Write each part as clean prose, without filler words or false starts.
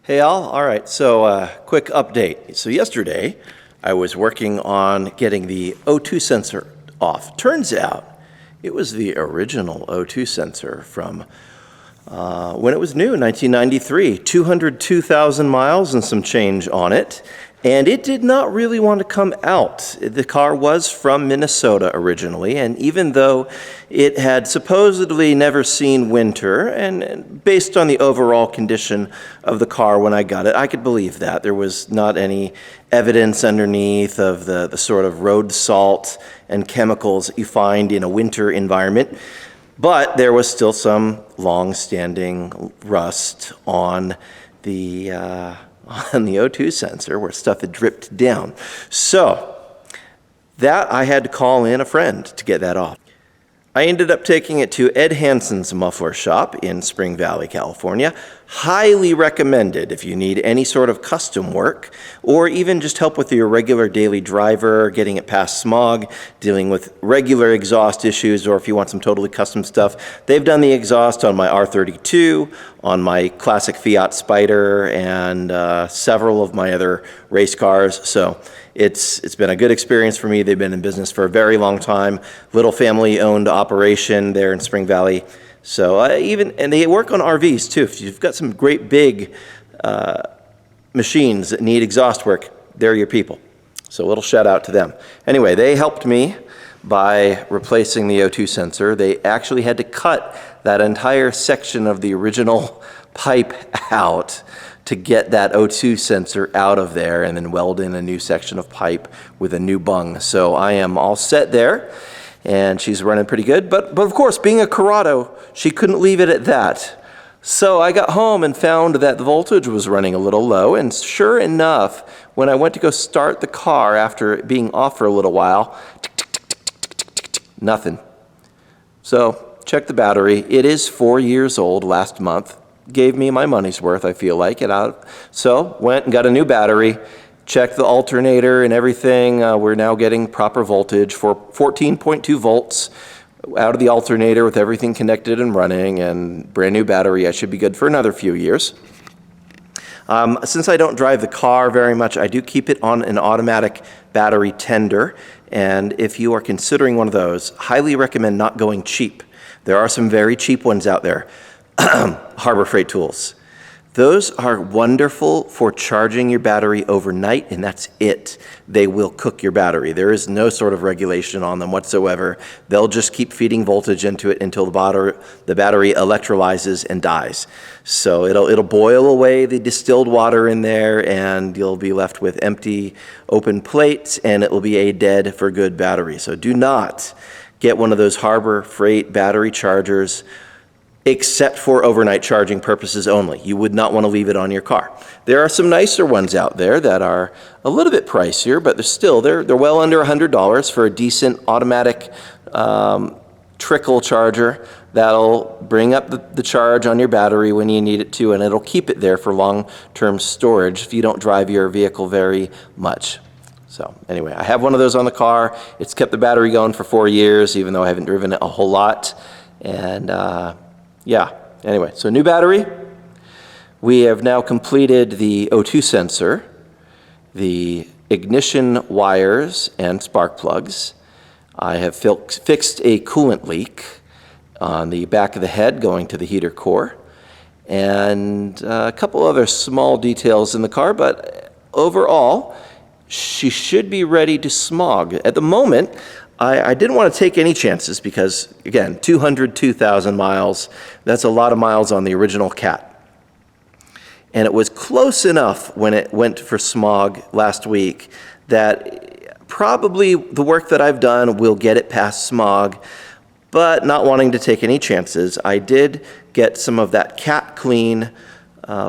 Hey all right, so quick update. So yesterday I was working on getting the O2 sensor off. Turns out it was the original O2 sensor from when it was new in 1993, 202,000 miles and some change on it. And it did not really want to come out. The car was from Minnesota originally, and even though it had supposedly never seen winter, and based on the overall condition of the car when I got it, I could believe that. There was not any evidence underneath of the sort of road salt and chemicals that you find in a winter environment. But there was still some long-standing rust on the O2 sensor where stuff had dripped down. So that I had to call in a friend to get that off. I ended up taking it to Ed Hansen's muffler shop in Spring Valley, California. Highly recommended if you need any sort of custom work or even just help with your regular daily driver, getting it past smog, dealing with regular exhaust issues, or if you want some totally custom stuff. They've done the exhaust on my R32, on my classic Fiat Spider, and several of my other race cars. So it's been a good experience for me. They've been in business for a very long time. Little family-owned operation there in Spring Valley. So and they work on RVs too. If you've got some great big machines that need exhaust work, they're your people. So a little shout out to them. Anyway, they helped me by replacing the O2 sensor. They actually had to cut that entire section of the original pipe out to get that O2 sensor out of there and then weld in a new section of pipe with a new bung. So I am all set there. And she's running pretty good. But of course, being a Corrado, she couldn't leave it at that. So I got home and found that the voltage was running a little low. And sure enough, when I went to go start the car after it being off for a little while, nothing. So check the battery. It is 4 years old last month. Gave me my money's worth, I feel like. So went and got a new battery. Checked the alternator and everything. We're now getting proper voltage for 14.2 volts out of the alternator with everything connected and running, and brand new battery. I should be good for another few years. Since I don't drive the car very much, I do keep it on an automatic battery tender, and if you are considering one of those, highly recommend not going cheap. There are some very cheap ones out there. Harbor Freight Tools. Those are wonderful for charging your battery overnight, and that's it. They will cook your battery. There is no sort of regulation on them whatsoever. They'll just keep feeding voltage into it until the battery electrolyzes and dies. So it'll boil away the distilled water in there, and you'll be left with empty, open plates, and it will be a dead for good battery. So do not get one of those Harbor Freight battery chargers except for overnight charging purposes only. You would not want to leave it on your car. There are some nicer ones out there that are a little bit pricier, but they're well under $100 for a decent automatic trickle charger that'll bring up the charge on your battery when you need it to, and it'll keep it there for long-term storage if you don't drive your vehicle very much. So anyway, I have one of those on the car. It's kept the battery going for 4 years, even though I haven't driven it a whole lot. And yeah, anyway, so new battery. We have now completed the O2 sensor, the ignition wires and spark plugs. I have fixed a coolant leak on the back of the head going to the heater core, and a couple other small details in the car, but overall, she should be ready to smog. At the moment, I didn't want to take any chances because, again, 202,000 miles, that's a lot of miles on the original Cat. And it was close enough when it went for smog last week that probably the work that I've done will get it past smog, but not wanting to take any chances, I did get some of that Cat Clean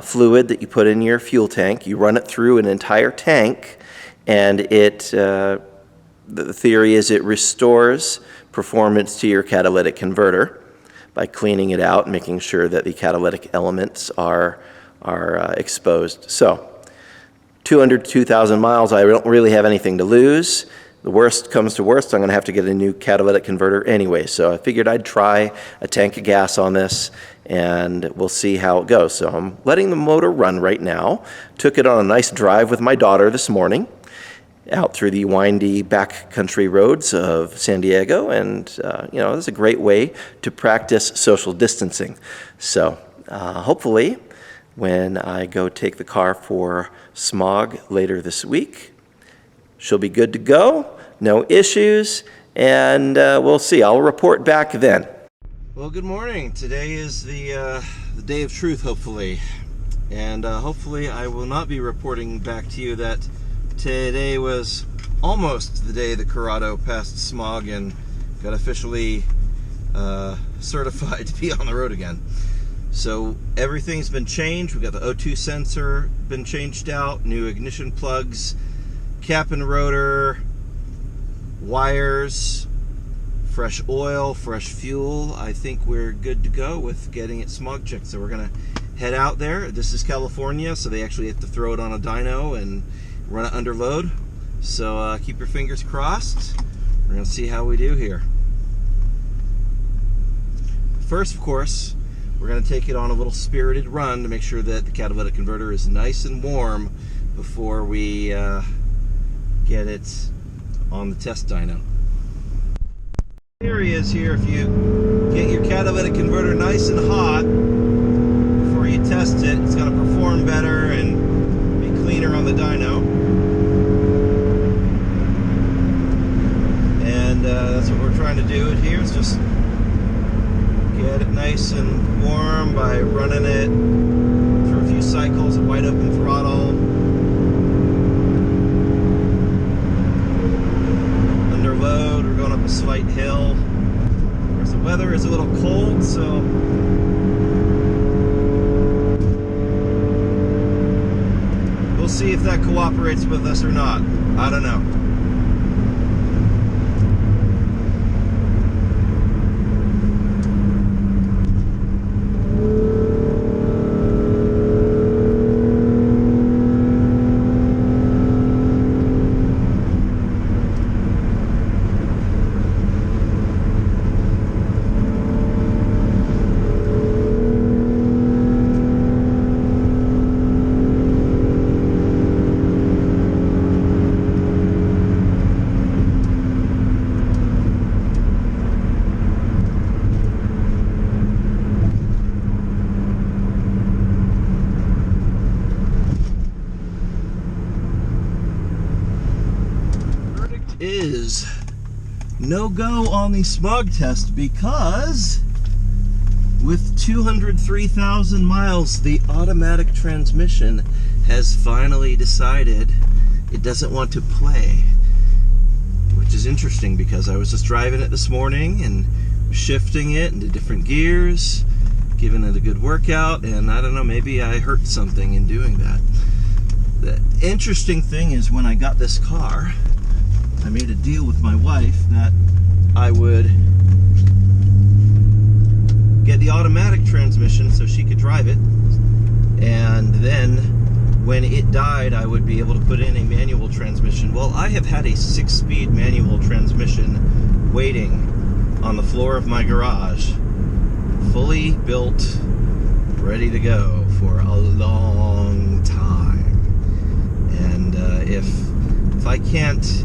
fluid that you put in your fuel tank. You run it through an entire tank, and the theory is it restores performance to your catalytic converter by cleaning it out and making sure that the catalytic elements are exposed. So 202,000 miles, I don't really have anything to lose. the worst comes to worst, I'm going to have to get a new catalytic converter anyway. So I figured I'd try a tank of gas on this, and we'll see how it goes. So I'm letting the motor run right now. Took it on a nice drive with my daughter this morning out through the windy backcountry roads of San Diego, and you know, it's a great way to practice social distancing. So hopefully when I go take the car for Smog later this week, she'll be good to go, no issues, and we'll see. I'll report back then. Well, good morning. Today is the day of truth, hopefully. And hopefully I will not be reporting back to you that today was almost the day that Corrado passed Smog and got officially certified to be on the road again. So everything's been changed. We got the O2 sensor been changed out, new ignition plugs, cap and rotor, wires, fresh oil, fresh fuel. I think we're good to go with getting it smog checked. So we're gonna head out there. This is California, so they actually have to throw it on a dyno and run it under load. So keep your fingers crossed. We're gonna see how we do here. First, of course, we're going to take it on a little spirited run to make sure that the catalytic converter is nice and warm before we get it on the test dyno. Theory is here, if you get your catalytic converter nice and hot before you test it, it's going to perform better and be cleaner on the dyno. And that's what we're trying to do it here. It's just get it nice and warm by running it through a few cycles at wide open throttle. Under load, we're going up a slight hill. Of course, the weather is a little cold, so we'll see if that cooperates with us or not. I don't know. Is no go on the smog test because with 203,000 miles, the automatic transmission has finally decided it doesn't want to play, which is interesting because I was just driving it this morning and shifting it into different gears, giving it a good workout, and I don't know, maybe I hurt something in doing that. The interesting thing is when I got this car, I made a deal with my wife that I would get the automatic transmission so she could drive it, and then when it died I would be able to put in a manual transmission. Well, I have had a 6-speed manual transmission waiting on the floor of my garage, fully built, ready to go for a long time. And if I can't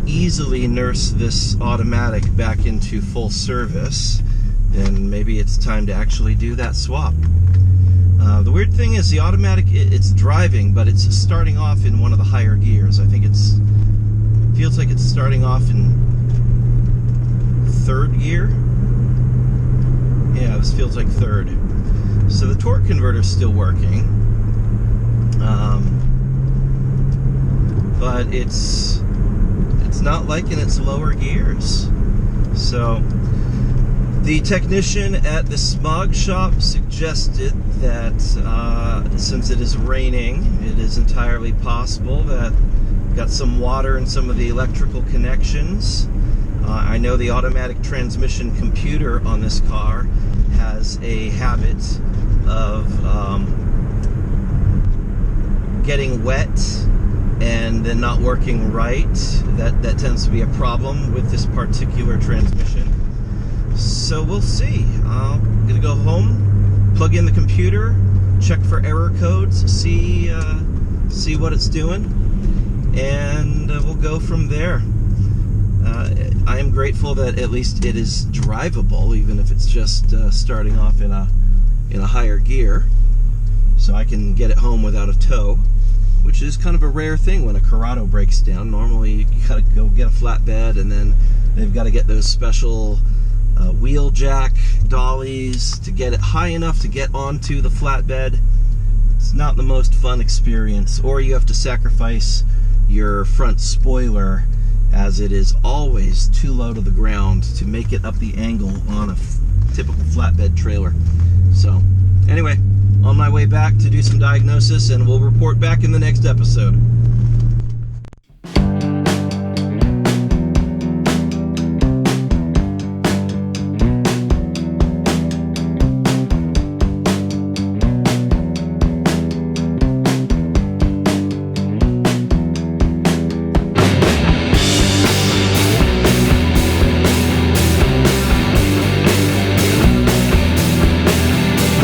easily nurse this automatic back into full service, then maybe it's time to actually do that swap. The weird thing is the automatic, it's driving, but it's starting off in one of the higher gears. I think feels like it's starting off in 3rd gear. Yeah, this feels like 3rd. So the torque converter's still working, but it's not liking its lower gears. So the technician at the Smog shop suggested that since it is raining, it is entirely possible that got some water in some of the electrical connections. I know the automatic transmission computer on this car has a habit of getting wet and then not working right. That tends to be a problem with this particular transmission. So we'll see. I'm gonna go home, plug in the computer, check for error codes, see what it's doing, and we'll go from there. I am grateful that at least it is drivable, even if it's just starting off in a higher gear, so I can get it home without a tow, which is kind of a rare thing when a Corrado breaks down. Normally you gotta go get a flatbed, and then they've got to get those special wheel jack dollies to get it high enough to get onto the flatbed. It's not the most fun experience, or you have to sacrifice your front spoiler, as it is always too low to the ground to make it up the angle on a typical flatbed trailer. So anyway, on my way back to do some diagnosis, and we'll report back in the next episode.